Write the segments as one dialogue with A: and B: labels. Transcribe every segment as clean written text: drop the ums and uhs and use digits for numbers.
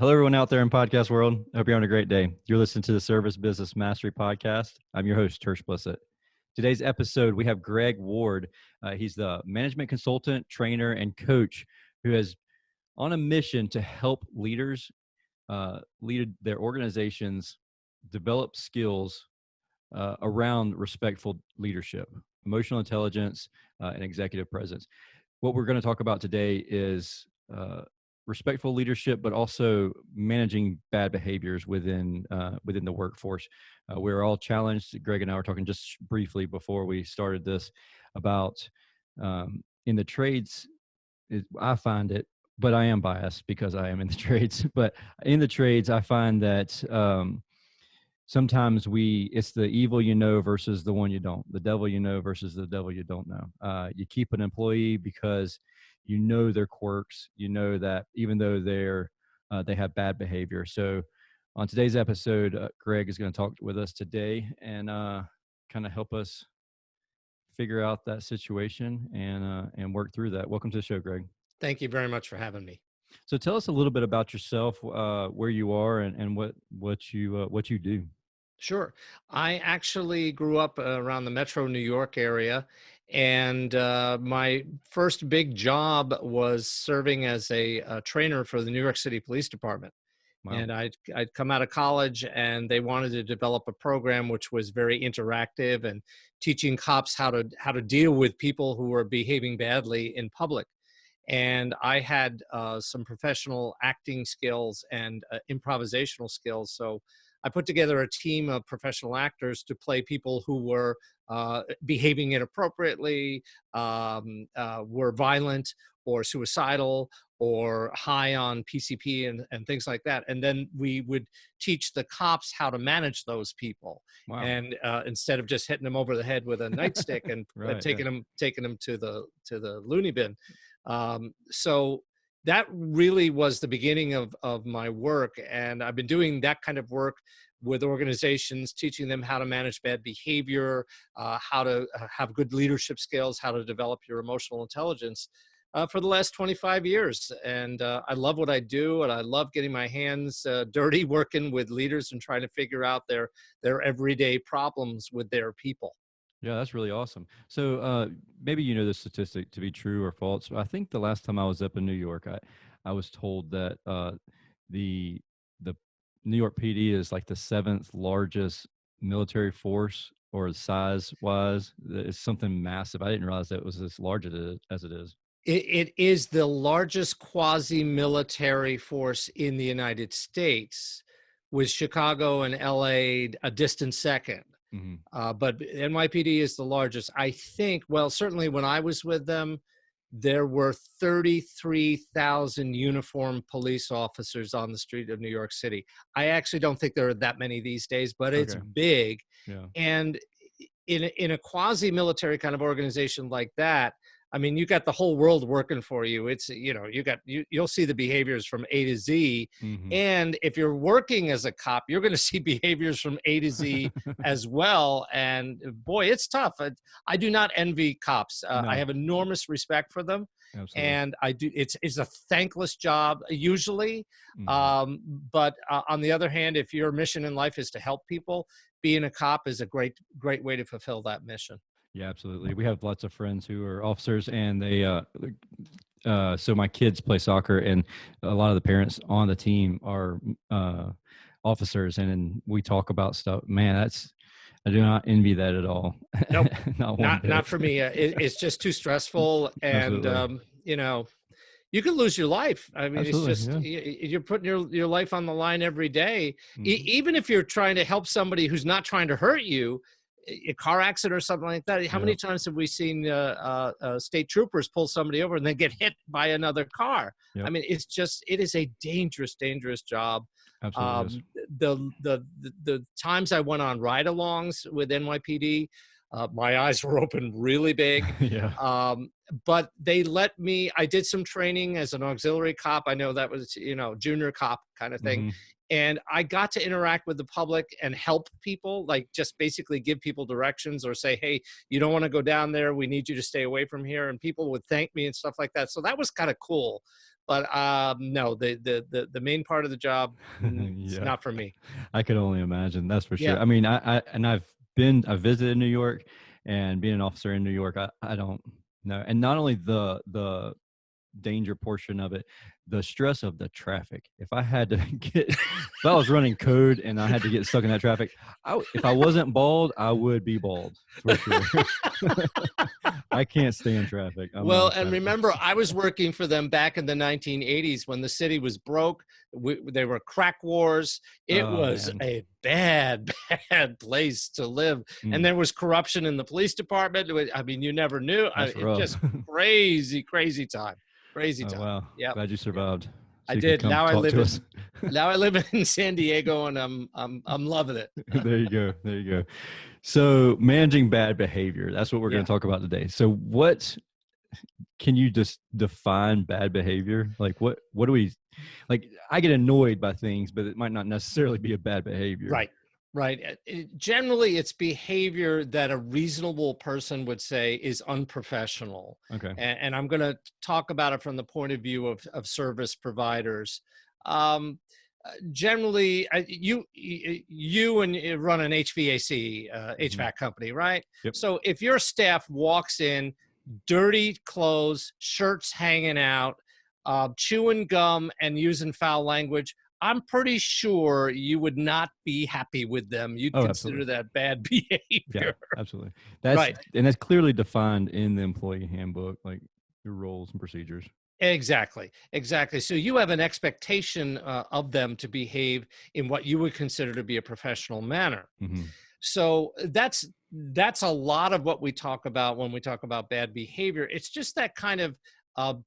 A: Hello, everyone out there in podcast world. I hope you're having a great day. You're listening to the Service Business Mastery Podcast. I'm your host, Tersh Blissett. Today's episode, we have Greg Ward. He's the management consultant, trainer, and coach who is on a mission to help leaders lead their organizations, develop skills around respectful leadership, emotional intelligence, and executive presence. What we're going to talk about today is respectful leadership, but also managing bad behaviors within the workforce. We're all challenged. Greg and I were talking just briefly before we started this about in the trades. I find it, but I am biased because I am in the trades. But in the trades, I find that sometimes it's the evil you know versus the one you don't, the devil you know versus the devil you don't know. You keep an employee because you know their quirks, you know that even though they have bad behavior. So on today's episode, Greg is going to talk with us today and kind of help us figure out that situation and work through that. Welcome to the show, Greg.
B: Thank you very much for having me.
A: So tell us a little bit about yourself, where you are and what you do.
B: Sure. I actually grew up around the Metro New York area, and my first big job was serving as a trainer for the New York City Police Department.
A: Wow.
B: And I'd come out of college, and they wanted to develop a program which was very interactive and teaching cops how to deal with people who were behaving badly in public. And I had some professional acting skills and improvisational skills. So I put together a team of professional actors to play people who were behaving inappropriately, were violent or suicidal or high on PCP and things like that. And then we would teach the cops how to manage those people.
A: Wow.
B: And instead of just hitting them over the head with a nightstick and
A: Right,
B: taking them to the loony bin. So that really was the beginning of my work. And I've been doing that kind of work with organizations, teaching them how to manage bad behavior, how to have good leadership skills, how to develop your emotional intelligence for the last 25 years. And I love what I do, and I love getting my hands dirty working with leaders and trying to figure out their everyday problems with their people.
A: Yeah, that's really awesome. So maybe you know this statistic to be true or false. I think the last time I was up in New York, I was told that the the New York PD is like the seventh largest military force or size wise. It's something massive. I didn't realize that it was as large as it is.
B: It is the largest quasi-military force in the United States, with Chicago and LA a distant second. But NYPD is the largest. I think, well, certainly when I was with them, there were 33,000 uniformed police officers on the street of New York City. I actually don't think there are that many these days, but it's
A: Okay.
B: big.
A: Yeah.
B: And in a quasi-military kind of organization like that, I mean, you got the whole world working for you. It's, you'll see the behaviors from A to Z.
A: Mm-hmm.
B: And if you're working as a cop, you're going to see behaviors from A to Z as well. And boy, it's tough. I do not envy cops.
A: No.
B: I have enormous respect for them.
A: Absolutely.
B: And I do. It's a thankless job usually.
A: Mm-hmm.
B: But on the other hand, if your mission in life is to help people, being a cop is a great way to fulfill that mission.
A: Yeah, absolutely. We have lots of friends who are officers, and they so my kids play soccer, and a lot of the parents on the team are officers, and we talk about stuff. Man, I do not envy that at all.
B: Nope,
A: not
B: not for me. It's just too stressful, and you can lose your life. I mean,
A: Absolutely,
B: it's just you're putting your life on the line every day.
A: Mhm.
B: Even if you're trying to help somebody who's not trying to hurt you, a car accident or something like that. How many times have we seen state troopers pull somebody over and then get hit by another car?
A: Yep.
B: I mean, it is a dangerous
A: Absolutely.
B: The times I went on ride-alongs with NYPD, my eyes were open really big.
A: Yeah.
B: But they let me, I did some training as an auxiliary cop. I know that was, junior cop kind of thing.
A: Mhm.
B: And I got to interact with the public and help people, like just basically give people directions or say, hey, you don't want to go down there. We need you to stay away from here. And people would thank me and stuff like that. So that was kind of cool. But no, the main part of the job, it's
A: Yeah,
B: not for me.
A: I could only imagine. That's for sure.
B: Yeah,
A: I mean, I visited New York, and being an officer in New York, I don't know. And not only the danger portion of it, the stress of the traffic. If I had to if I was running code and I had to get stuck in that traffic, if I wasn't bald, I would be bald for sure. I can't stand traffic. I'm not
B: well,
A: a
B: and
A: traffic
B: remember,
A: person.
B: I was working for them back in the 1980s when the city was broke. They were crack wars. It
A: Oh
B: was
A: man.
B: a bad, bad place to live. And
A: Mm,
B: there was corruption in the police department. I mean, you never knew.
A: that's
B: It
A: rough.
B: just crazy, crazy time. Crazy
A: Oh
B: time.
A: wow.
B: Yep.
A: Glad you
B: Yep.
A: survived.
B: I
A: So you could
B: did.
A: come talk to us.
B: Now I live in San Diego, and I'm loving it.
A: There you go. There you go. So managing bad behavior. That's what we're going
B: Yeah.
A: to talk about today. So what can you just define bad behavior? Like what do we like I get annoyed by things, but it might not necessarily be a bad behavior.
B: Right. Right. Generally, it's behavior that a reasonable person would say is unprofessional.
A: Okay.
B: And I'm going to talk about it from the point of view of service providers. Um, Generally, you and you run an HVAC,
A: Hmm.
B: HVAC company, right?
A: Yep.
B: So if your staff walks in, dirty clothes, shirts hanging out, chewing gum and using foul language, I'm pretty sure you would not be happy with them. You'd
A: Oh,
B: consider
A: absolutely.
B: that bad
A: Yeah,
B: behavior.
A: absolutely.
B: Right.
A: That's clearly defined in the employee handbook, like your roles and procedures.
B: Exactly. Exactly. So you have an expectation of them to behave in what you would consider to be a professional manner.
A: Hmm.
B: So that's a lot of what we talk about when we talk about bad behavior. It's just that kind of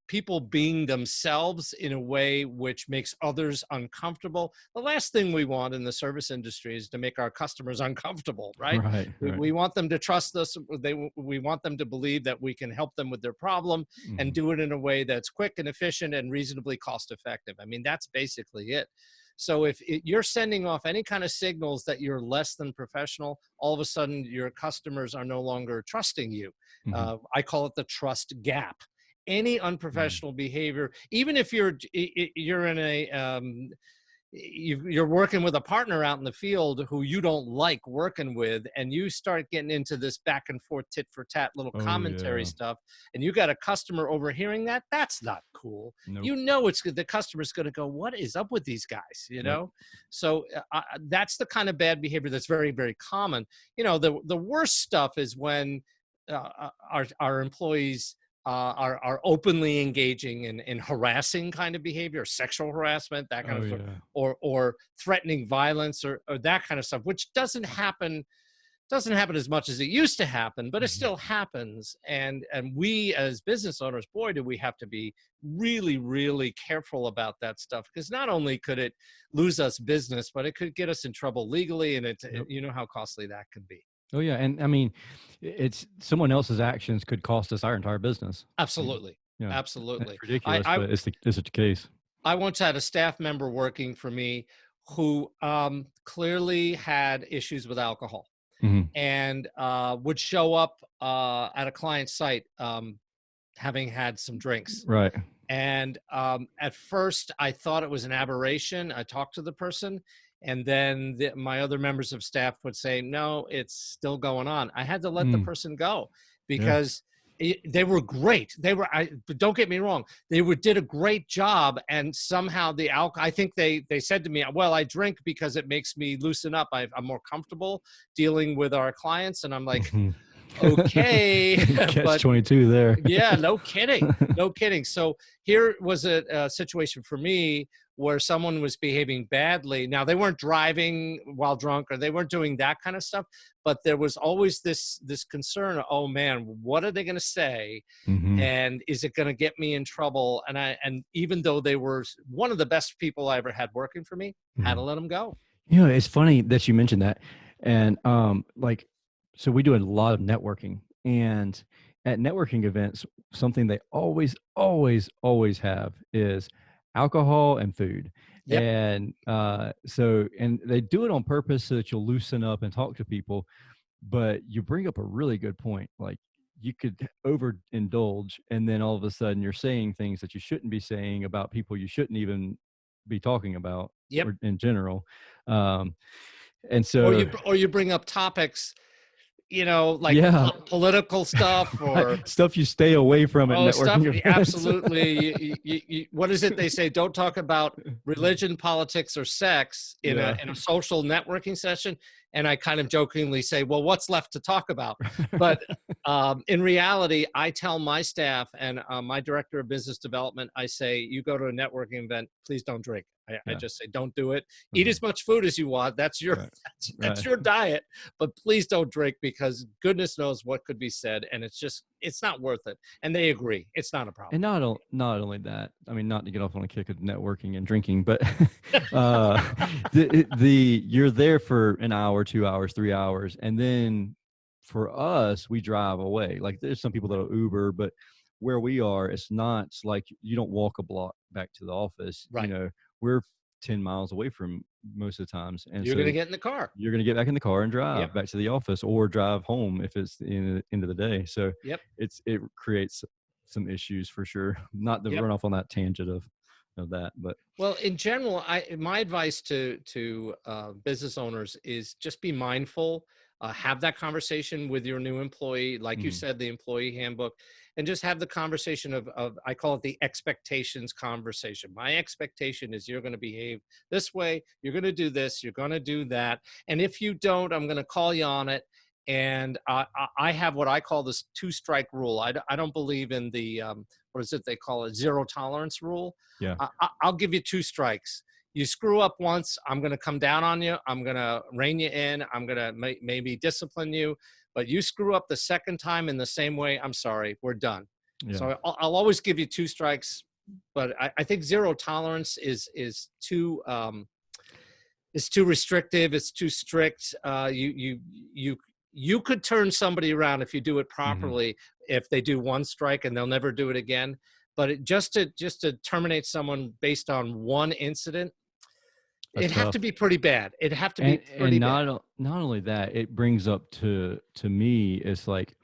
B: people being themselves in a way which makes others uncomfortable. The last thing we want in the service industry is to make our customers uncomfortable, right?
A: Right, right.
B: We want them to trust us. We want them to believe that we can help them with their problem and
A: Hmm.
B: do it in a way that's quick and efficient and reasonably cost effective. I mean, that's basically it. So if you're sending off any kind of signals that you're less than professional, all of a sudden your customers are no longer trusting you.
A: Hmm.
B: I call it the trust gap. Any unprofessional behavior, even if you're in a you're working with a partner out in the field who you don't like working with, and you start getting into this back and forth tit for tat little
A: Oh
B: commentary
A: yeah.
B: stuff, and you got a customer overhearing that, that's not cool.
A: Nope.
B: You know, it's good. The customer's going to go, what is up with these guys, you
A: Yep.
B: know? So that's the kind of bad behavior that's very, very common. You know, the worst stuff is when our employees are openly engaging in harassing kind of behavior, sexual harassment, that kind
A: Oh
B: of stuff,
A: yeah.
B: or threatening violence, or that kind of stuff, which doesn't happen as much as it used to happen, but it
A: Hmm.
B: still happens. And we as business owners, boy, do we have to be really, really careful about that stuff, because not only could it lose us business, but it could get us in trouble legally, and
A: Yep.
B: you know how costly that can be.
A: Oh yeah, and I mean, it's someone else's actions could cost us our entire business. Mm.
B: Absolutely.
A: Yeah,
B: Absolutely.
A: it's ridiculous,
B: I
A: but it's the case.
B: I once had a staff member working for me who clearly had issues with alcohol,
A: Hmm.
B: and would show up at a client site having had some drinks.
A: Right.
B: And at first, I thought it was an aberration. I talked to the person, and then my other members of staff would say, no, it's still going on. I had to let the
A: Mm.
B: person go
A: Yeah.
B: because they were great. But don't get me wrong, did a great job. And somehow the alcohol, I think they said to me, well, I drink because it makes me loosen up. I'm more comfortable dealing with our clients. And I'm like,
A: Mhm.
B: okay,
A: Catch
B: but
A: 22 there.
B: yeah, no kidding. No kidding. So here was a situation for me where someone was behaving badly. Now they weren't driving while drunk, or they weren't doing that kind of stuff, but there was always this concern, oh man, what are they going to say?
A: Hmm.
B: And is it going to get me in trouble? And even though they were one of the best people I ever had working for me, had to
A: Hmm.
B: let them go.
A: It's funny that you mentioned that. And like, so we do a lot of networking, and at networking events, something they always, always, always have is alcohol and food.
B: Yep.
A: And and they do it on purpose so that you'll loosen up and talk to people. But you bring up a really good point. Like, you could overindulge, and then all of a sudden you're saying things that you shouldn't be saying about people you shouldn't even be talking about,
B: Yep.
A: or in general. Um, and
B: Or
A: so,
B: you bring up topics, like
A: yeah,
B: political stuff
A: right,
B: or
A: stuff you stay away from at
B: stuff.
A: networking events.
B: Absolutely. What is it they say? Don't talk about religion, politics, or sex in a
A: Yeah.
B: social networking session. And I kind of jokingly say, well, what's left to talk about? But in reality, I tell my staff and my director of business development, I say, you go to a networking event, please don't drink. I
A: Yeah.
B: just say, don't do it. Eat
A: Mhm.
B: as much food as you want. That's your
A: Right.
B: that's
A: Right.
B: your diet. But please don't drink, because goodness knows what could be said, and it's not worth it. And they agree, it's not a problem.
A: And not only that, I mean, not to get off on a kick of networking and drinking, but you're there for an hour, 2 hours, 3 hours, and then for us, we drive away. Like, there's some people that'll Uber, but where we are, it's like you don't walk a block back to the office.
B: Right.
A: We're 10 miles away from most of the times, and
B: You're going
A: so
B: to get in the car.
A: you're going to get back in the car and
B: Yep.
A: drive back to the office, or drive home if it's the end of the day. So
B: Yep.
A: it creates some issues for sure. Not to
B: Yep.
A: run off on that tangent of that, but
B: Well, in general, my advice to business owners is just be mindful. Have that conversation with your new employee, like you
A: mhm,
B: said, the employee handbook, and just have the conversation of I call it the expectations conversation. My expectation is you're going to behave this way, you're going to do this, you're going to do that, and if you don't, I'm going to call you on it. And I have what I call this two-strike rule. I don't believe in the what is it they call it, zero tolerance rule.
A: yeah,
B: I'll give you two strikes. You screw up once, I'm going to come down on you. I'm going to rein you in. I'm going to maybe discipline you. But you screw up the second time in the same way, I'm sorry, we're done.
A: yeah,
B: So I'll always give you two strikes. But I think zero tolerance is too restrictive. It's too strict. You could turn somebody around if you do it
A: mhm,
B: properly, if they do one strike and they'll never do it again. But just to terminate someone based on one incident,
A: that's
B: it'd have to
A: tough.
B: be pretty bad. It'd have to be
A: And
B: pretty bad.
A: not only that, it brings up to me, it's like,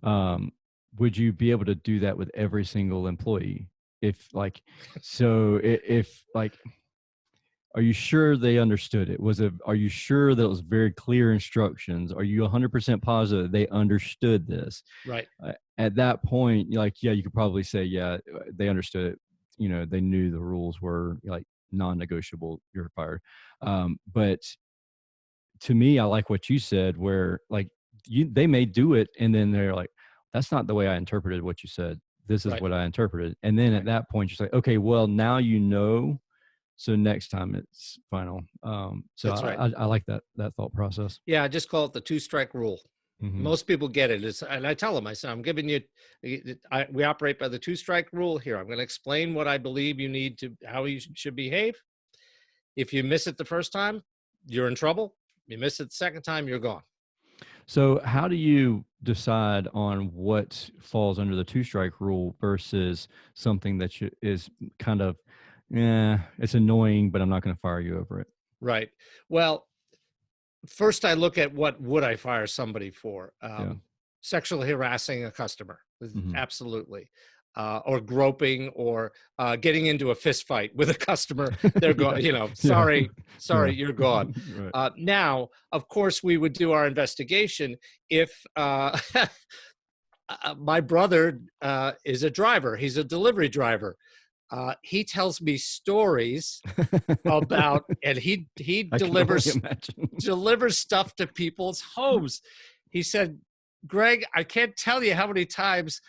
A: um, would you be able to do that with every single employee? If like, if like, are you sure they understood it? Are you sure that it was very clear instructions? Are you 100% positive they understood this?
B: Right.
A: At that point, you're like, yeah, you could probably say, yeah, they understood it. They knew the rules were like non-negotiable. You're fired. But to me, I like what you said, where like they may do it, and then they're like, that's not the way I interpreted what you said. This is
B: Right.
A: what I interpreted. And then at
B: Right.
A: that point, you're like, okay, well, now so next time it's final. So
B: That's right.
A: I like that thought process.
B: Yeah, I just call it the two-strike rule.
A: Hmm.
B: Most people get it. And I tell them, I said, I'm giving you, we operate by the two-strike rule here. I'm going to explain what I believe you need to, how you should behave. If you miss it the first time, you're in trouble. You miss it the second time, you're gone.
A: So how do you decide on what falls under the two strike rule versus something that is kind of, yeah, it's annoying, but I'm not going to fire you over it.
B: Right. Well, first I look at what would I fire somebody for.
A: Yeah.
B: Sexually harassing a customer,
A: Hmm.
B: absolutely. Or groping, or getting into a fist fight with a customer. They're
A: Yeah.
B: going,
A: Yeah.
B: sorry,
A: Yeah.
B: you're gone.
A: Right.
B: Now, of course, we would do our investigation if my brother is a driver. He's a delivery driver. He tells me stories about, and he
A: I can only
B: delivers
A: imagine.
B: delivers stuff to people's homes. He said, Greg, I can't tell you how many times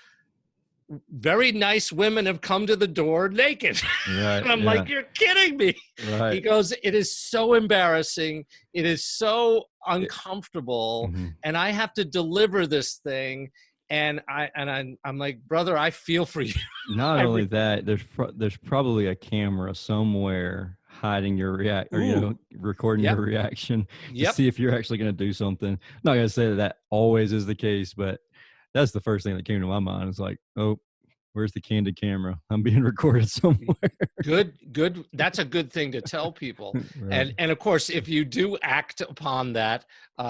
B: very nice women have come to the door naked.
A: Right.
B: And I'm
A: Yeah.
B: like, you're kidding me. He
A: Right.
B: goes, it is so embarrassing. It is so uncomfortable.
A: Mhm.
B: And I have to deliver this thing. And I'm like, brother, I feel for you.
A: Not
B: I
A: only
B: re-
A: that, there's probably a camera somewhere hiding your react, or
B: Ooh,
A: recording
B: yep,
A: your reaction to
B: yep.
A: see if you're actually going to do something. I'm not going to say that always is the case, but that's the first thing that came to my mind. It's like, oh, Where's the candid camera? I'm being recorded somewhere.
B: Good. That's a good thing to tell people.
A: Right.
B: And of course, if you do act upon that,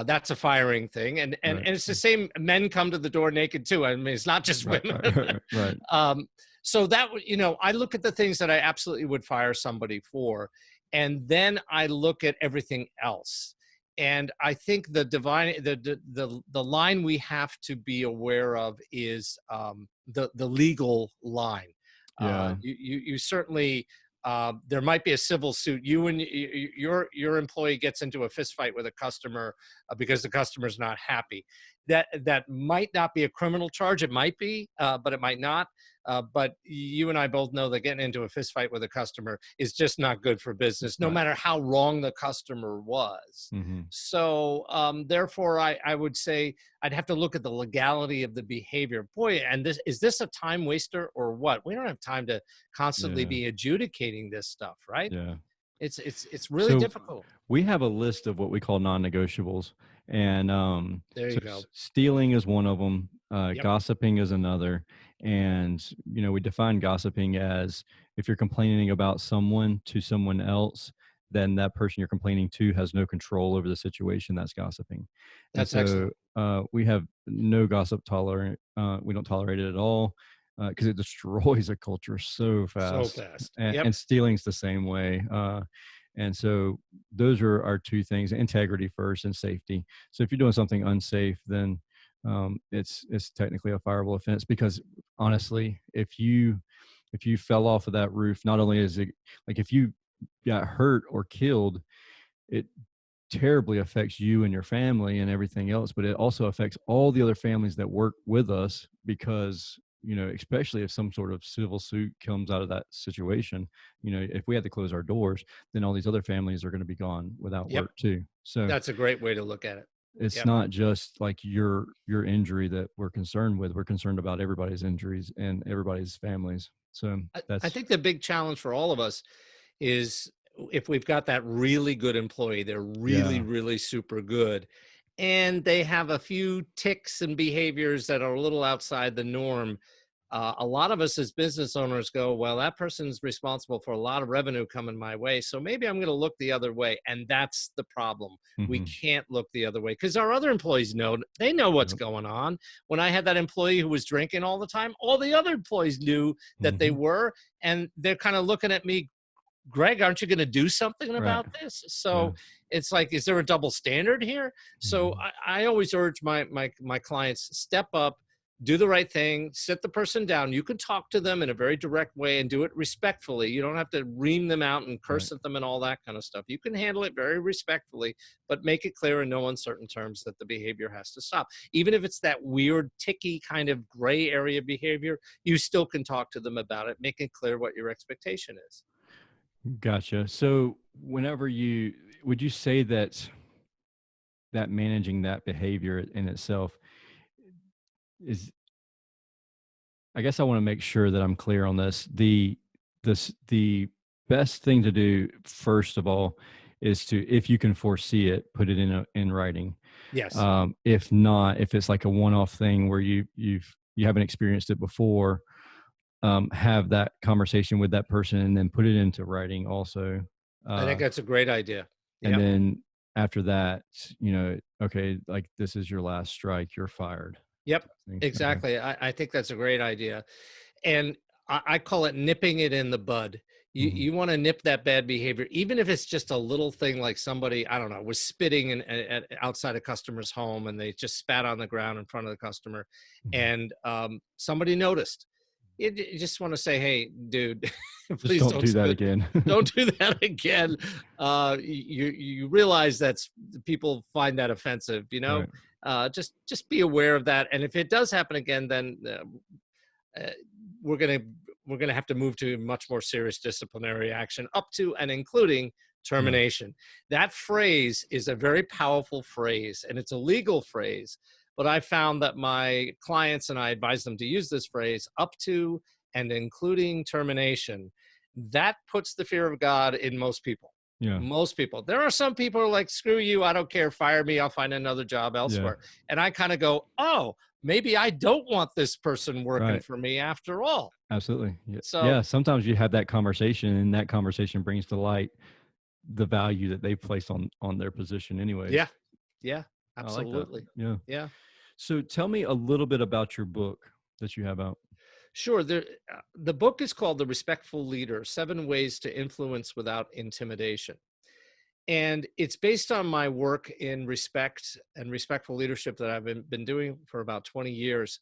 B: that's a firing thing. And
A: Right.
B: it's the same. Men come to the door naked too. I mean, it's not just
A: Right.
B: women.
A: Right.
B: So that would, I look at the things that I absolutely would fire somebody for, and then I look at everything else. And I think the line we have to be aware of is the legal line.
A: Yeah.
B: You certainly, there might be a civil suit. Your employee gets into a fist fight with a customer because the customer's not happy. That might not be a criminal charge. It might be, but it might not. But you and I both know that getting into a fist fight with a customer is just not good for business, no
A: Right.
B: matter how wrong the customer was.
A: Mm-hmm.
B: So therefore, I would say I'd have to look at the legality of the behavior. Boy, and is this a time waster or what? We don't have time to constantly
A: Yeah.
B: be adjudicating this stuff, right?
A: Yeah.
B: It's really
A: So
B: difficult.
A: we have a list of what we call non-negotiables, and
B: There
A: so
B: you go.
A: stealing is one of them.
B: Yep,
A: Gossiping is another, and we define gossiping as if you're complaining about someone to someone else, then that person you're complaining to has no control over the situation. That's gossiping, and
B: that's
A: so
B: excellent.
A: we have no gossip tolerant. We don't tolerate it at all because it destroys a culture so
B: So
A: fast,
B: fast.
A: and,
B: Yep,
A: and stealing's the same way. And so those are our two things: integrity first and safety. So if you're doing something unsafe, then it's technically a fireable offense, because honestly, if you fell off of that roof, not only is it like if you got hurt or killed, it terribly affects you and your family and everything else, but it also affects all the other families that work with us, because especially if some sort of civil suit comes out of that situation, if we had to close our doors, then all these other families are going to be gone without
B: yep.
A: work too. So
B: That's a great way to look at it.
A: it's
B: Yep.
A: not just like your injury that we're concerned with. We're concerned about everybody's injuries and everybody's families. So
B: I
A: that's
B: think the big challenge for all of us is if we've got that really good employee, they're really,
A: yeah.
B: really super good, and they have a few ticks and behaviors that are a little outside the norm. A lot of us as business owners go, well, that person's responsible for a lot of revenue coming my way, so maybe I'm going to look the other way. And that's the problem. We
A: Hmm.
B: can't look the other way because our other employees know what's
A: Yep.
B: going on. When I had that employee who was drinking all the time, all the other employees knew that they
A: Hmm.
B: were, and they're kind of looking at me, Greg, aren't you going to do something
A: Right.
B: about this?
A: Yeah.
B: So it's like, is there a double standard here? So
A: Hmm.
B: I always urge my clients, step up, do the right thing, sit the person down. You can talk to them in a very direct way and do it respectfully. You don't have to ream them out and
A: Right.
B: curse at them and all that kind of stuff. You can handle it very respectfully, but make it clear in no uncertain terms that the behavior has to stop. Even if it's that weird, ticky kind of gray area behavior, you still can talk to them about it, make it clear what your expectation is.
A: Gotcha. So whenever would you say that managing that behavior in itself is, I guess I want to make sure that I'm clear on this. The best thing to do first of all is to, if you can foresee it, put it in writing.
B: Yes.
A: If not, if it's like a one-off thing where you haven't experienced it before, have that conversation with that person and then put it into writing also.
B: I think
A: Uh,
B: that's a great idea.
A: and
B: Yep.
A: then after that, okay, like this is your last strike, you're fired.
B: Yep.
A: Thing. Okay.
B: Exactly. I think that's a great idea. And I call it nipping it in the bud.
A: Hmm.
B: You want to nip that bad behavior, even if it's just a little thing like somebody, I don't know, was spitting outside a customer's home and they just spat on the ground in front of the customer.
A: Hmm.
B: And somebody noticed. You just want to say, hey, dude,
A: Just
B: please
A: don't
B: don't
A: do that
B: spit.
A: again.
B: Don't do that again. You realize that's people find that offensive,
A: Right.
B: just be aware of that. And if it does happen again, then uh, we're gonna we're gonna have to move to much more serious disciplinary action, up to and including
A: Yeah.
B: termination. That phrase is a very powerful phrase, and it's a legal phrase. But I found that my clients, and I advise them to use this phrase, up to and including termination. That puts the fear of God in most people.
A: Yeah.
B: Most people. There are some people who are like, screw you, I don't care, fire me, I'll find another job
A: Yeah.
B: elsewhere. And I kind of go, oh, maybe I don't want this person working
A: Right.
B: for me after all.
A: Absolutely. Yeah.
B: So
A: Yeah. Sometimes you have that conversation, and that conversation brings to light the value that they place on their position anyways.
B: yeah, yeah,
A: I like that.
B: absolutely.
A: Yeah.
B: Yeah.
A: So tell me a little bit about your book that you have out.
B: Sure. The book is called The Respectful Leader: 7 Ways to Influence Without Intimidation. And it's based on my work in respect and respectful leadership that I've been doing for about 20 years.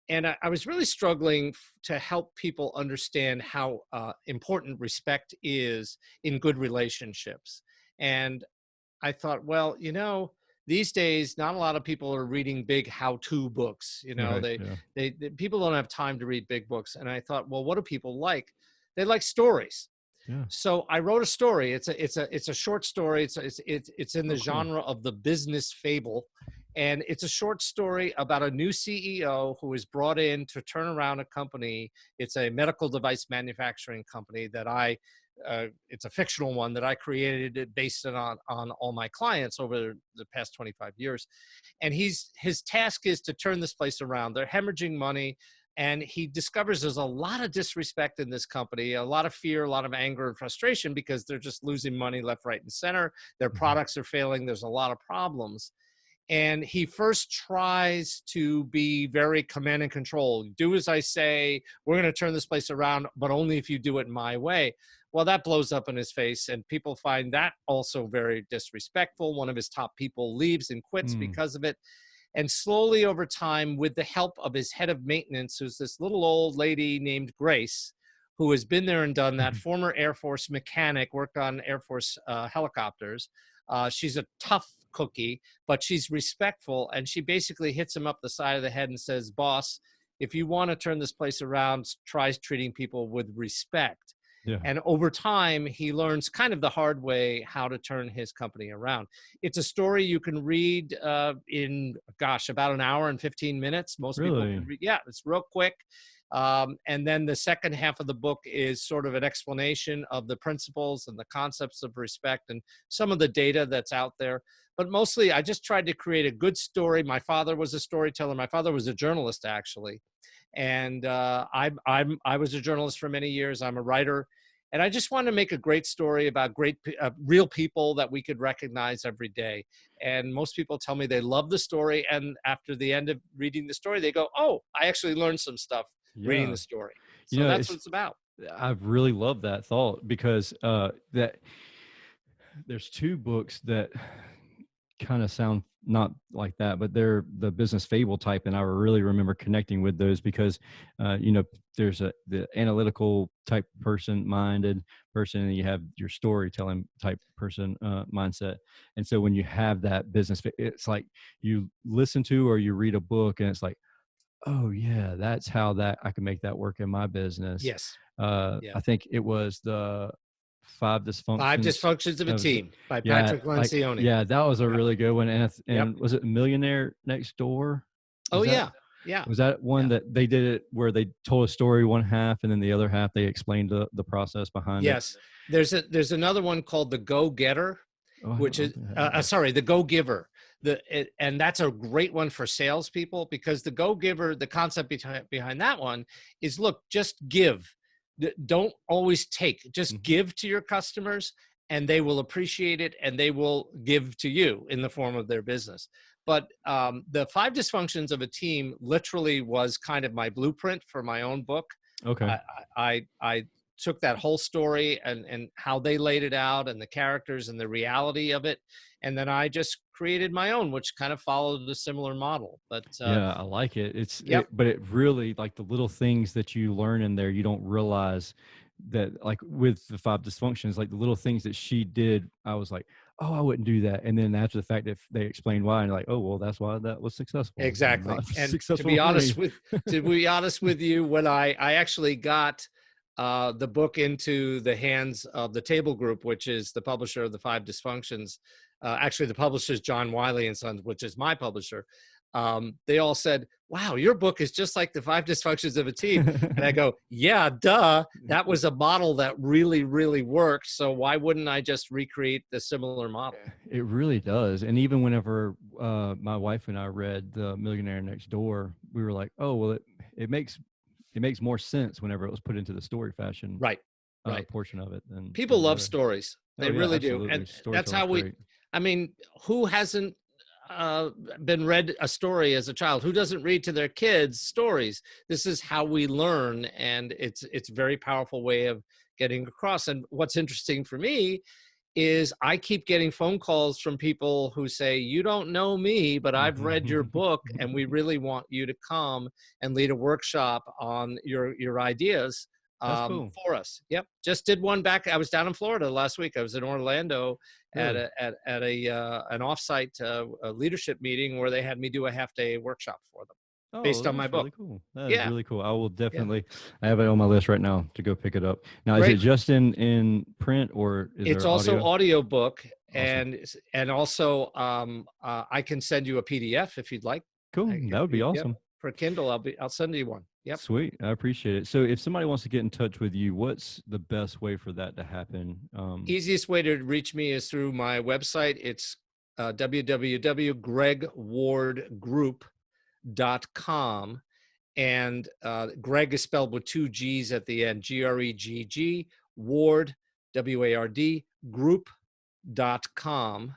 B: And I was really struggling to help people understand how important respect is in good relationships. And I thought, well, these days, not a lot of people are reading big how-to books.
A: Right. Yeah.
B: People don't have time to read big books. And I thought, well, what do people like? They like stories.
A: Yeah.
B: So I wrote a story. It's a short story. It's in the
A: Oh, cool.
B: genre of the business fable, and it's a short story about a new CEO who is brought in to turn around a company. It's a medical device manufacturing company that it's a fictional one that I created it based on all my clients over the past 25 years. And his task is to turn this place around. They're hemorrhaging money, and he discovers there's a lot of disrespect in this company, a lot of fear, a lot of anger and frustration because they're just losing money left, right, and center. Their
A: Mhm.
B: products are failing. There's a lot of problems. And he first tries to be very command and control. Do as I say. We're going to turn this place around, but only if you do it my way. Well, that blows up in his face, and people find that also very disrespectful. One of his top people leaves and quits
A: Mm.
B: because of it. And slowly over time, with the help of his head of maintenance, who's this little old lady named Grace, who has been there and done that, former Air Force mechanic, worked on Air Force helicopters. She's a tough cookie, but she's respectful. And she basically hits him up the side of the head and says, boss, if you want to turn this place around, try treating people with respect.
A: Yeah.
B: And over time, he learns kind of the hard way how to turn his company around. It's a story you can read in, gosh, about an hour and 15 minutes. Most people can
A: Really?
B: read. Yeah, it's real quick. And then the second half of the book is sort of an explanation of the principles and the concepts of respect and some of the data that's out there. But mostly, I just tried to create a good story. My father was a storyteller. My father was a journalist, actually. And I was a journalist for many years. I'm a writer. And I just wanted to make a great story about real people that we could recognize every day. And most people tell me they love the story. And after the end of reading the story, they go, oh, I actually learned some stuff reading
A: Yeah.
B: the story.
A: You
B: So
A: know,
B: that's
A: it's
B: what it's about.
A: I've really loved that thought because that there's two books that kind of sound not like that, but they're the business fable type, and I really remember connecting with those because there's the analytical type person minded person, and you have your storytelling type person mindset. And so when you have that it's like you listen to or you read a book, and it's like, oh yeah, that's how that I can make that work in my business.
B: Yes. Yeah.
A: I think it was the five
B: Five
A: dysfunctions
B: Dysfunctions of a
A: of the
B: Team by
A: yeah,
B: Patrick
A: like
B: Lencioni.
A: yeah, that was a
B: Yep.
A: really good one.
B: Yep.
A: And was it Millionaire Next Door?
B: Oh,
A: Was that
B: yeah. Yeah.
A: was that one
B: Yeah.
A: that they did it where they told a story one half and then the other half they explained the process behind it?
B: Yes. There's another one called The Go Getter,
A: Oh, I
B: which
A: don't
B: is
A: think I have that one.
B: sorry, the Go Giver. And that's a great one for salespeople because the Go Giver, the concept behind that one is, look, just give. Don't always take. Just
A: Mhm.
B: give to your customers, and they will appreciate it, and they will give to you in the form of their business. But the five dysfunctions of a team literally was kind of my blueprint for my own book.
A: Okay.
B: I took that whole story and how they laid it out and the characters and the reality of it, and then I just created my own, which kind of followed a similar model. But
A: Yeah, I like it.
B: yep,
A: But it really like the little things that you learn in there, you don't realize that like with the five dysfunctions, like the little things that she did, I was like, oh, I wouldn't do that. And then after the fact, if they explained why, and like, oh, well, that's why that was successful and
B: exactly.
A: not
B: And
A: successful for me.
B: to be honest with you, when I actually got the book into the hands of the Table Group, which is the publisher of the Five Dysfunctions. Actually, the publisher is John Wiley and Sons, which is my publisher. they all said, wow, your book is just like the 5 dysfunctions of a team. And I go, yeah, duh, that was a model that really, really worked. So why wouldn't I just recreate the similar model?
A: It really does. And even whenever my wife and I read The Millionaire Next Door, we were like, oh, well, it makes more sense whenever it was put into the story fashion
B: Right, right.
A: portion of it
B: People
A: than the
B: love
A: other.
B: stories.
A: Oh
B: They
A: yeah,
B: really do.
A: absolutely.
B: And that's how
A: Storytelling's
B: we,
A: great.
B: I mean, who hasn't been read a story as a child? Who doesn't read to their kids stories? This is how we learn, and it's a very powerful way of getting across. And what's interesting for me is I keep getting phone calls from people who say, you don't know me, but I've read your book and we really want you to come and lead a workshop on your ideas
A: That's cool.
B: for us. Yep. Just did one back. I was down in Florida last week. I was in Orlando at
A: Really?
B: an offsite a leadership meeting where they had me do a half-day workshop for them
A: Oh,
B: based on my
A: that's
B: book.
A: really cool. That is
B: Yeah.
A: really cool. I will
B: Yeah.
A: definitely. I have it on my list right now to go pick it up. Now, is it
B: Great.
A: just in print or is
B: It's
A: there
B: also
A: audio?
B: audiobook,
A: Awesome.
B: and also I can send you a PDF if you'd like.
A: Cool. That would be
B: Yep,
A: awesome.
B: for Kindle. I'll send you one. Yep.
A: Sweet. I appreciate it. So if somebody wants to get in touch with you, what's the best way for that to happen?
B: Easiest way to reach me is through my website. It's www.gregwardgroup.com. And Greg is spelled with 2 G's at the end, Gregg, Ward, WARD, group.com.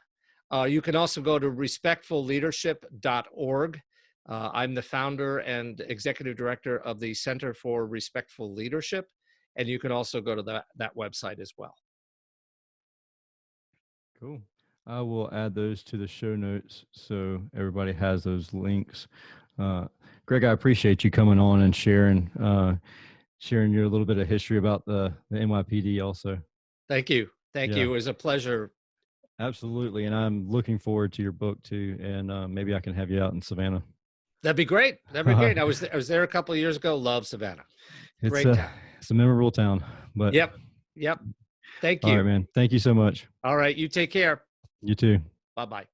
B: You can also go to respectfulleadership.org. I'm the founder and executive director of the Center for Respectful Leadership. And you can also go to that website as well.
A: Cool. I will add those to the show notes so everybody has those links. Greg, I appreciate you coming on and sharing your little bit of history about the NYPD also.
B: Thank you. Thank
A: Yeah.
B: you. It was a pleasure.
A: Absolutely. And I'm looking forward to your book too. And maybe I can have you out in Savannah.
B: That'd be great. That'd be great. I was there a couple of years ago. Love Savannah. Great town.
A: It's a memorable town. But
B: Yep. Yep. Thank
A: all right,
B: you.
A: man. Thank you so much.
B: All right. You take care.
A: You too.
B: Bye-bye.